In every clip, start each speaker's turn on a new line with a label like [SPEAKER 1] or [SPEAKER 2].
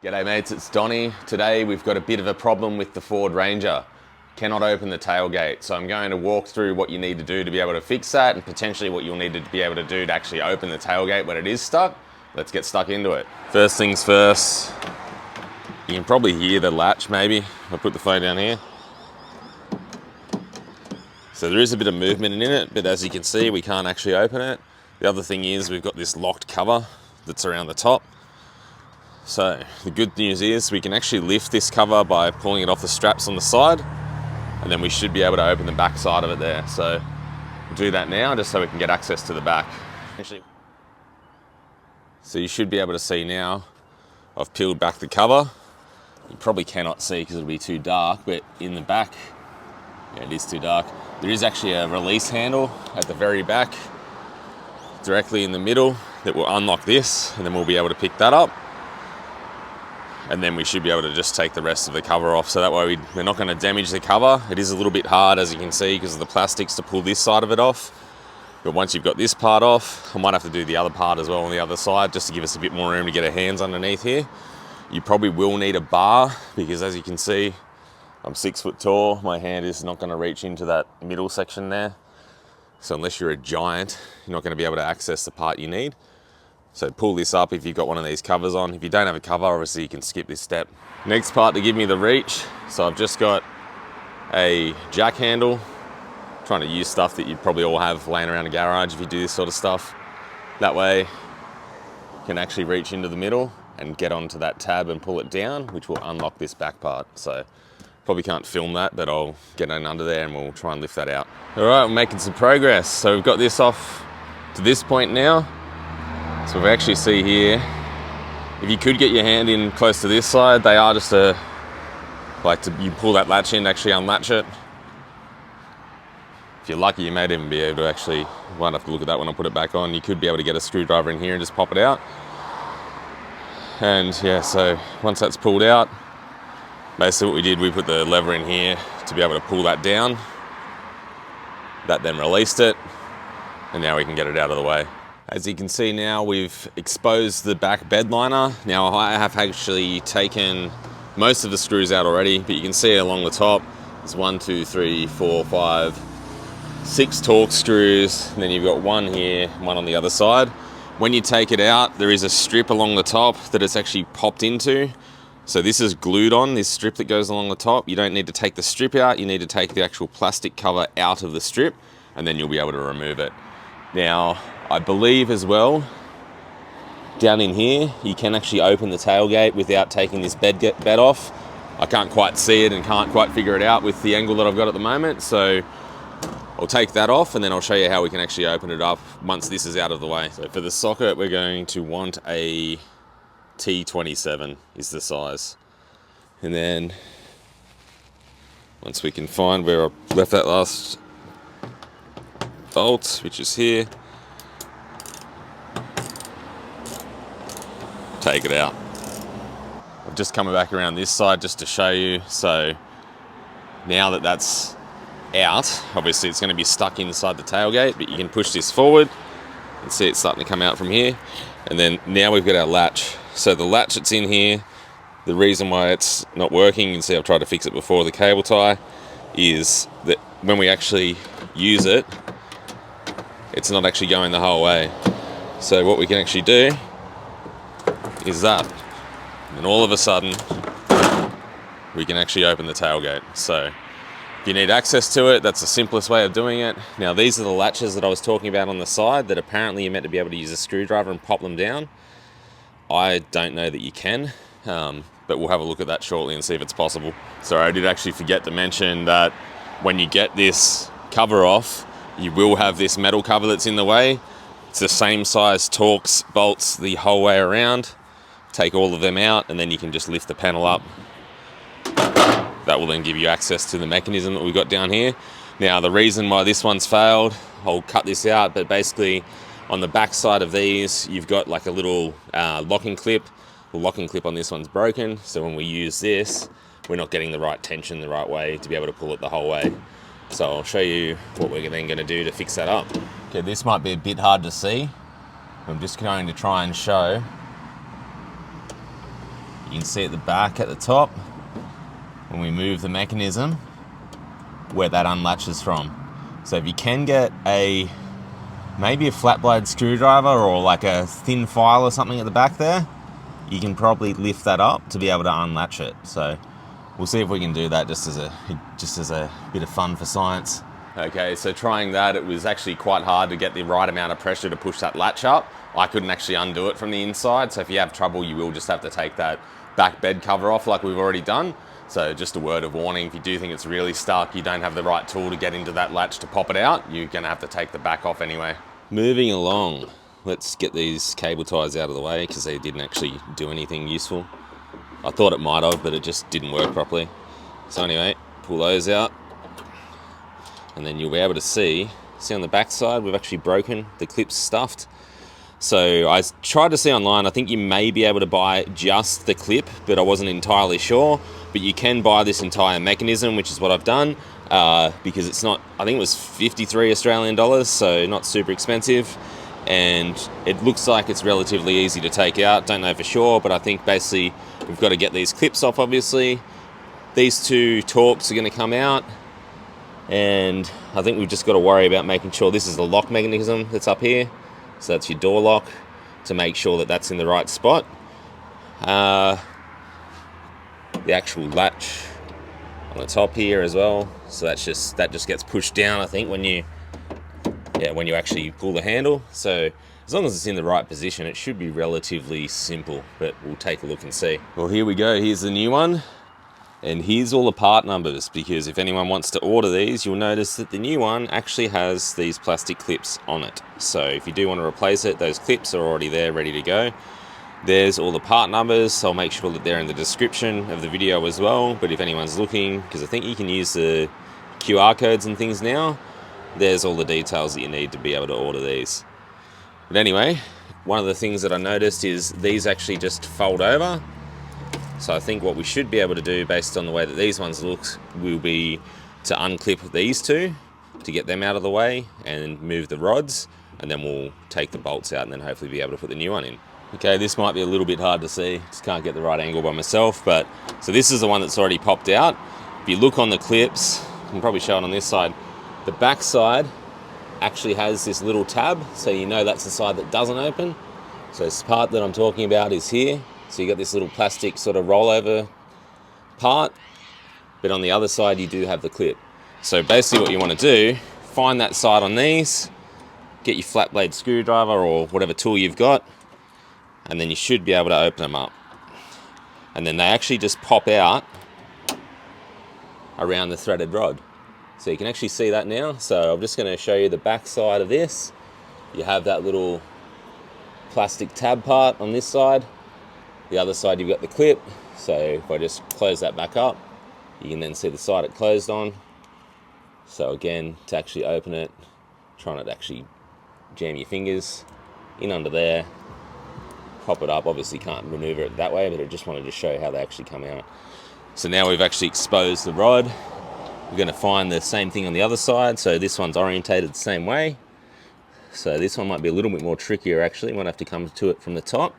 [SPEAKER 1] G'day mates, it's Donnie. Today we've got a bit of a problem with the Ford Ranger. Cannot open the tailgate, so I'm going to walk through what you need to do to be able to fix that and potentially what you'll need to be able to do to actually open the tailgate when it is stuck. Let's get stuck into it. First things first, you can probably hear the latch maybe. I'll put the phone down here. So there is a bit of movement in it, but as you can see, we can't actually open it. The other thing is we've got this locked cover that's around the top. So the good news is we can actually lift this cover by pulling it off the straps on the side, and then we should be able to open the back side of it there. So we'll do that now just so we can get access to the back. So you should be able to see now, I've peeled back the cover. You probably cannot see because it'll be too dark, but in the back, yeah, it is too dark. There is actually a release handle at the very back, directly in the middle, that will unlock this, and then we'll be able to pick that up. And then we should be able to just take the rest of the cover off, so that way we're not going to damage the cover. It is a little bit hard, as you can see, because of the plastics to pull this side of it off. But once you've got this part off, I might have to do the other part as well on the other side, just to give us a bit more room to get our hands underneath here. You probably will need a bar, because as you can see, I'm 6 foot tall. My hand is not going to reach into that middle section there. So unless you're a giant, you're not going to be able to access the part you need. So pull this up if you've got one of these covers on. If you don't have a cover, obviously you can skip this step. Next part to give me the reach. So I've just got a jack handle. I'm trying to use stuff that you'd probably all have laying around a garage if you do this sort of stuff. That way you can actually reach into the middle and get onto that tab and pull it down, which will unlock this back part. So probably can't film that, but I'll get in under there and we'll try and lift that out. All right, we're making some progress. So we've got this off to this point now. So we actually see here, if you could get your hand in close to this side, they are just you pull that latch in to actually unlatch it. If you're lucky, you may even be able to actually, won't have to look at that when I put it back on. You could be able to get a screwdriver in here and just pop it out. And yeah, so once that's pulled out, basically what we did, we put the lever in here to be able to pull that down. That then released it, and now we can get it out of the way. As you can see now, we've exposed the back bed liner. Now I have actually taken most of the screws out already, but you can see along the top, there's 1, 2, 3, 4, 5, 6 Torx screws, and then you've got one here, one on the other side. When you take it out, there is a strip along the top that it's actually popped into. So this is glued on, this strip that goes along the top. You don't need to take the strip out, you need to take the actual plastic cover out of the strip, and then you'll be able to remove it. Now, I believe as well, down in here, you can actually open the tailgate without taking this bed off. I can't quite see it and can't quite figure it out with the angle that I've got at the moment, so I'll take that off and then I'll show you how we can actually open it up once this is out of the way. So for the socket, we're going to want a T27 is the size. And then once we can find where I left that last bolt, which is here, take it out. I've just come back around this side just to show you. So now that that's out, obviously it's going to be stuck inside the tailgate, but you can push this forward and see it's starting to come out from here. And then now we've got our latch. So the latch that's in here, the reason why it's not working, you can see I've tried to fix it before, the cable tie, is that when we actually use it, it's not actually going the whole way. So what we can actually do is that, and all of a sudden we can actually open the tailgate. So if you need access to it, that's the simplest way of doing it. Now these are the latches that I was talking about on the side that apparently you're meant to be able to use a screwdriver and pop them down. I don't know that you can, but we'll have a look at that shortly and see if it's possible. Sorry, I did actually forget to mention that when you get this cover off, you will have this metal cover that's in the way. It's the same size Torx bolts the whole way around. Take all of them out and then you can just lift the panel up. That will then give you access to the mechanism that we've got down here. Now the reason why this one's failed, I'll cut this out, but basically on the back side of these, you've got like a little locking clip. The locking clip on this one's broken, so when we use this, we're not getting the right tension the right way to be able to pull it the whole way. So I'll show you what we're then going to do to fix that up. Okay, this might be a bit hard to see. I'm just going to try and show You can see at the back at the top, when we move the mechanism, where that unlatches from. So if you can get maybe a flat blade screwdriver or like a thin file or something at the back there, you can probably lift that up to be able to unlatch it. So we'll see if we can do that just as a bit of fun for science. Okay, so trying that, it was actually quite hard to get the right amount of pressure to push that latch up. I couldn't actually undo it from the inside, so if you have trouble, you will just have to take that back bed cover off like we've already done. So just a word of warning, if you do think it's really stuck, you don't have the right tool to get into that latch to pop it out, you're gonna have to take the back off anyway. Moving along, let's get these cable ties out of the way because they didn't actually do anything useful. I thought it might have, but it just didn't work properly. So anyway, pull those out. And then you'll be able to see on the back side, we've actually broken the clips stuffed. So I tried to see online, I think you may be able to buy just the clip, but I wasn't entirely sure. But you can buy this entire mechanism, which is what I've done, because it's not, I think it was 53 Australian dollars, so not super expensive. And it looks like it's relatively easy to take out, don't know for sure, but I think basically we've got to get these clips off, obviously. These two Torx are going to come out. And I think we've just got to worry about making sure this is the lock mechanism that's up here. So that's your door lock, to make sure that that's in the right spot. The actual latch on the top here as well. So that just gets pushed down, I think, when you actually pull the handle. So as long as it's in the right position, it should be relatively simple, but we'll take a look and see. Well, here we go. Here's the new one. And here's all the part numbers, because if anyone wants to order these, you'll notice that the new one actually has these plastic clips on it. So if you do want to replace it, those clips are already there, ready to go. There's all the part numbers. I'll make sure that they're in the description of the video as well. But if anyone's looking, because I think you can use the QR codes and things now, there's all the details that you need to be able to order these. But anyway, one of the things that I noticed is these actually just fold over. So I think what we should be able to do, based on the way that these ones look, will be to unclip these two to get them out of the way and move the rods, and then we'll take the bolts out and then hopefully be able to put the new one in. Okay, this might be a little bit hard to see, just can't get the right angle by myself, but so this is the one that's already popped out. If you look on the clips, you can probably show it on this side, the back side actually has this little tab, so you know that's the side that doesn't open. So this part that I'm talking about is here. So you got this little plastic sort of rollover part, but on the other side you do have the clip. So basically what you want to do, find that side on these, get your flat blade screwdriver or whatever tool you've got, and then you should be able to open them up. And then they actually just pop out around the threaded rod. So you can actually see that now. So I'm just going to show you the back side of this. You have that little plastic tab part on this side. The other side you've got the clip, so if I just close that back up, you can then see the side it closed on. So again, to actually open it, try not to actually jam your fingers in under there, pop it up. Obviously can't maneuver it that way, but I just wanted to show how they actually come out. So now we've actually exposed the rod. We're going to find the same thing on the other side, so this one's orientated the same way. So this one might be a little bit more trickier actually, might have to come to it from the top.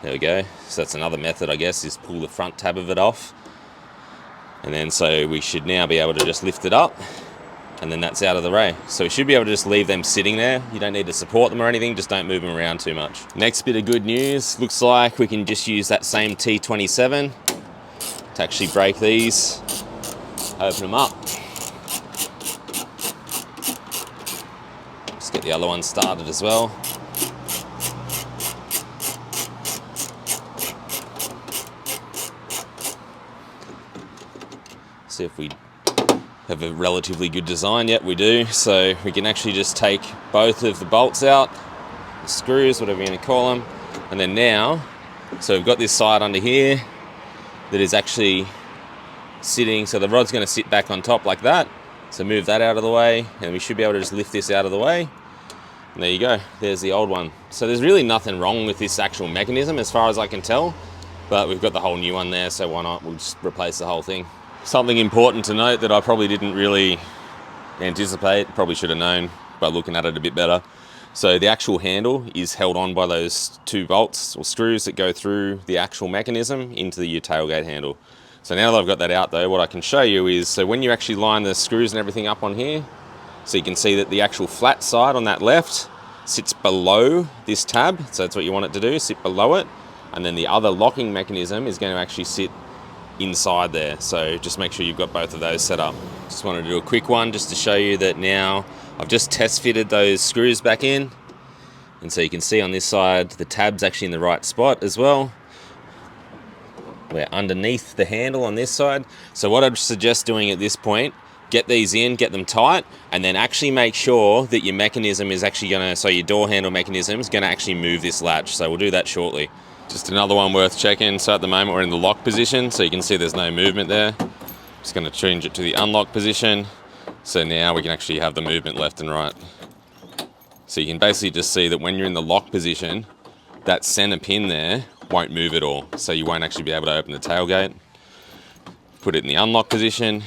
[SPEAKER 1] There we go. So that's another method, I guess, is pull the front tab of it off. And then so we should now be able to just lift it up, and then that's out of the way. So we should be able to just leave them sitting there. You don't need to support them or anything, just don't move them around too much. Next bit of good news, looks like we can just use that same T27 to actually break these, open them up. Just get the other one started as well. See if we have a relatively good design. Yet we do. So we can actually just take both of the bolts out, the screws, whatever you're going to call them, and then now, so we've got this side under here that is actually sitting, so the rod's going to sit back on top like that. So move that out of the way, and we should be able to just lift this out of the way. And there you go, there's the old one. So there's really nothing wrong with this actual mechanism as far as I can tell, but we've got the whole new one there, so why not? We'll just replace the whole thing. Something important to note that I probably didn't really anticipate, probably should have known by looking at it a bit better. So the actual handle is held on by those 2 bolts or screws that go through the actual mechanism into your tailgate handle. So now that I've got that out though, what I can show you is, so when you actually line the screws and everything up on here, so you can see that the actual flat side on that left sits below this tab. So that's what you want it to do, sit below it. And then the other locking mechanism is going to actually sit inside there. So just make sure you've got both of those set up. Just wanted to do a quick one just to show you that now I've just test fitted those screws back in. And so you can see on this side, the tab's actually in the right spot as well. We're underneath the handle on this side. So what I'd suggest doing at this point, get these in, get them tight, and then actually make sure that your mechanism is actually gonna, so your door handle mechanism is gonna actually move this latch. So we'll do that shortly. Just another one worth checking. So at the moment we're in the lock position, so you can see there's no movement there. Just gonna change it to the unlock position. So now we can actually have the movement left and right. So you can basically just see that when you're in the lock position, that center pin there won't move at all. So you won't actually be able to open the tailgate. Put it in the unlock position.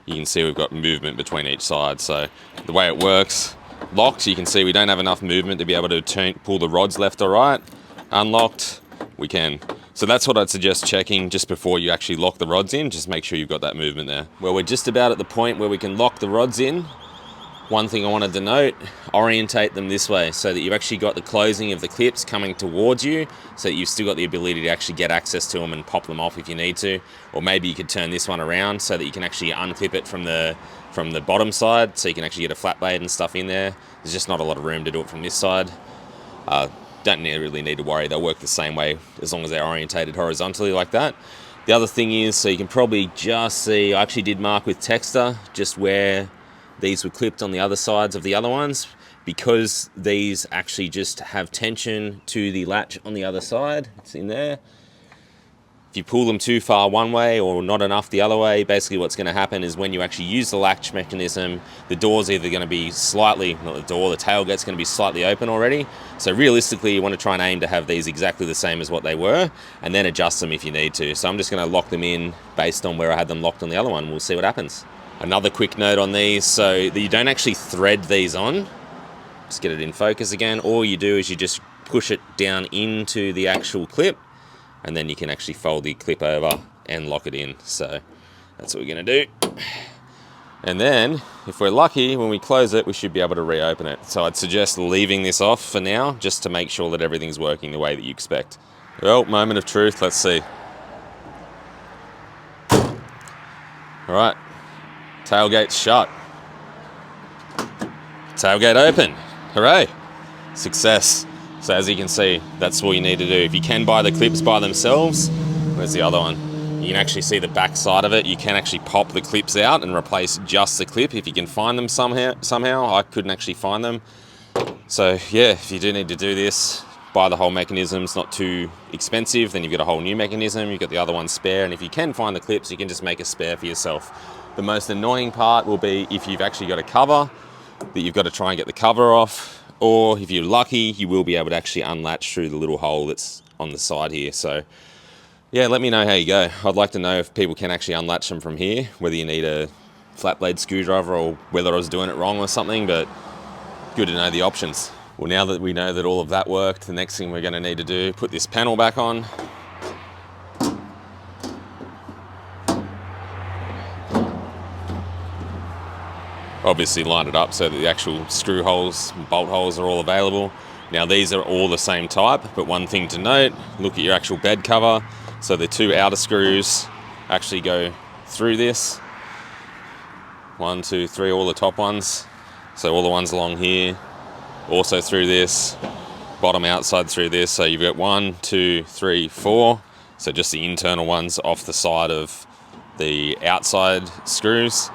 [SPEAKER 1] You can see we've got movement between each side. So the way it works, locked, you can see we don't have enough movement to be able to pull the rods left or right. Unlocked, we can. So that's what I'd suggest checking just before you actually lock the rods in. Just make sure you've got that movement there. Well, we're just about at the point where we can lock the rods in. One thing I wanted to note, orientate them this way so that you've actually got the closing of the clips coming towards you, so that you've still got the ability to actually get access to them and pop them off if you need to. Or maybe you could turn this one around so that you can actually unclip it from the bottom side, so you can actually get a flat blade and stuff in there. There's just not a lot of room to do it from this side. Don't really need to worry, they'll work the same way as long as they're orientated horizontally like that. The other thing is, so you can probably just see, I actually did mark with texter just where these were clipped on the other sides of the other ones, because these actually just have tension to the latch on the other side. It's in there. If you pull them too far one way or not enough the other way, basically what's going to happen is when you actually use the latch mechanism, the door's either going to be slightly, not the door, the tailgate's going to be slightly open already. So realistically, you want to try and aim to have these exactly the same as what they were, and then adjust them if you need to. So I'm just going to lock them in based on where I had them locked on the other one. We'll see what happens. Another quick note on these, so that you don't actually thread these on. Just get it in focus again. All you do is you just push it down into the actual clip, and then you can actually fold the clip over and lock it in. So that's what we're gonna do. And then, if we're lucky, when we close it, we should be able to reopen it. So I'd suggest leaving this off for now, just to make sure that everything's working the way that you expect. Well, moment of truth, let's see. All right. Tailgate's shut. Tailgate open. Hooray. Success. So as you can see, that's all you need to do. If you can buy the clips by themselves, where's the other one? You can actually see the back side of it. You can actually pop the clips out and replace just the clip if you can find them somehow. I couldn't actually find them. So yeah, if you do need to do this, buy the whole mechanism. It's not too expensive. Then you've got a whole new mechanism. You've got the other one spare. And if you can find the clips, you can just make a spare for yourself. The most annoying part will be if you've actually got a cover, that you've got to try and get the cover off, or if you're lucky, you will be able to actually unlatch through the little hole that's on the side here. So yeah, let me know how you go. I'd like to know if people can actually unlatch them from here, whether you need a flat blade screwdriver or whether I was doing it wrong or something, but good to know the options. Well, now that we know that all of that worked, the next thing we're going to need to do, put this panel back on. Obviously line it up so that the actual screw holes and bolt holes are all available. Now these are all the same type, but one thing to note, look at your actual bed cover. So the 2 outer screws actually go through this. 1, 2, 3, all the top ones. So all the ones along here, also through this, bottom outside through this. So you've got 1, 2, 3, 4. So just the internal ones off the side of the outside screws.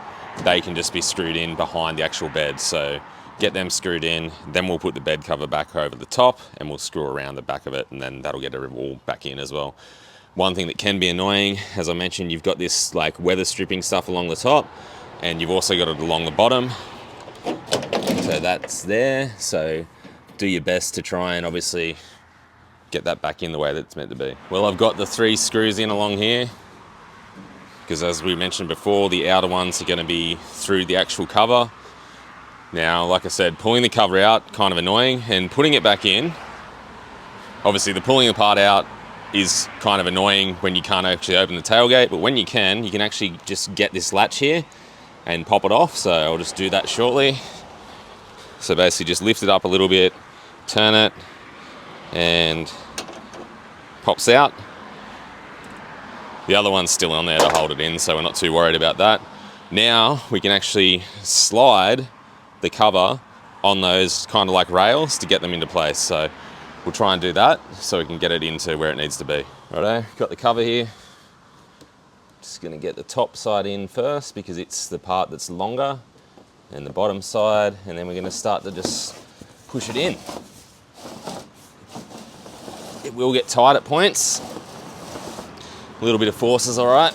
[SPEAKER 1] They can just be screwed in behind the actual bed. So get them screwed in, then we'll put the bed cover back over the top and we'll screw around the back of it, and then that'll get it all back in as well. One thing that can be annoying, as I mentioned, you've got this like weather stripping stuff along the top, and you've also got it along the bottom. So that's there. So do your best to try and obviously get that back in the way that it's meant to be. Well, I've got the 3 screws in along here, because as we mentioned before, the outer ones are going to be through the actual cover. Now, like I said, pulling the cover out, kind of annoying, and putting it back in, obviously the pulling the part out is kind of annoying when you can't actually open the tailgate, but when you can actually just get this latch here and pop it off. So I'll just do that shortly. So basically just lift it up a little bit, turn it, and pops out. The other one's still on there to hold it in, so we're not too worried about that. Now we can actually slide the cover on those kind of like rails to get them into place. So we'll try and do that so we can get it into where it needs to be. Righto, got the cover here. Just gonna get the top side in first because it's the part that's longer, and the bottom side, and then we're gonna start to just push it in. It will get tight at points. A little bit of force is all right.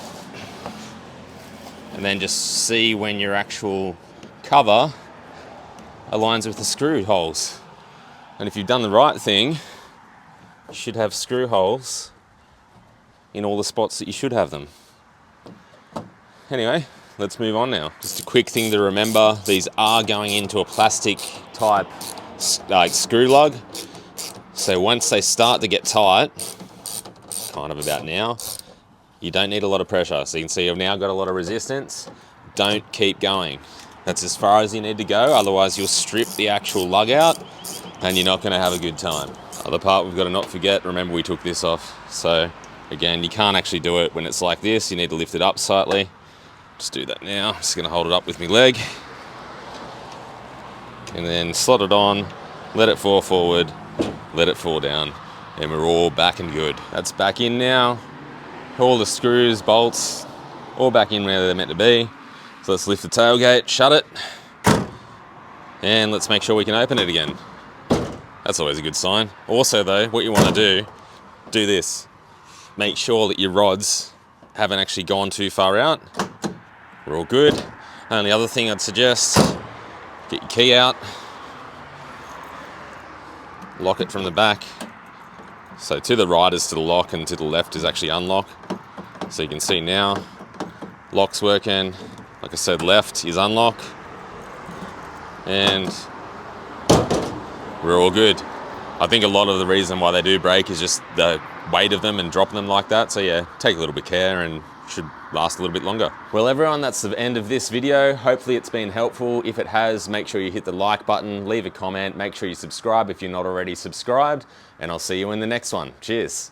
[SPEAKER 1] And then just see when your actual cover aligns with the screw holes. And if you've done the right thing, you should have screw holes in all the spots that you should have them. Anyway, let's move on now. Just a quick thing to remember, these are going into a plastic type like screw lug. So once they start to get tight, kind of about now, you don't need a lot of pressure. So you can see I've now got a lot of resistance. Don't keep going. That's as far as you need to go, otherwise you'll strip the actual lug out and you're not gonna have a good time. Other part we've got to not forget, remember we took this off. So again, you can't actually do it when it's like this. You need to lift it up slightly. Just do that now. Just gonna hold it up with my leg. And then slot it on, let it fall forward, let it fall down, and we're all back and good. That's back in now. All the screws, bolts, all back in where they're meant to be. So let's lift the tailgate, shut it, and let's make sure we can open it again. That's always a good sign. Also though, what you want to do this. Make sure that your rods haven't actually gone too far out. We're all good. And the other thing I'd suggest, get your key out, lock it from the back. So to the right is to the lock and to the left is actually unlock. So you can see now, lock's working. Like I said, left is unlock. And we're all good. I think a lot of the reason why they do break is just the weight of them and dropping them like that. So yeah, take a little bit of care and should last a little bit longer. Well everyone, that's the end of this video. Hopefully it's been helpful. If it has, make sure you hit the like button, leave a comment, make sure you subscribe if you're not already subscribed, and I'll see you in the next one. Cheers.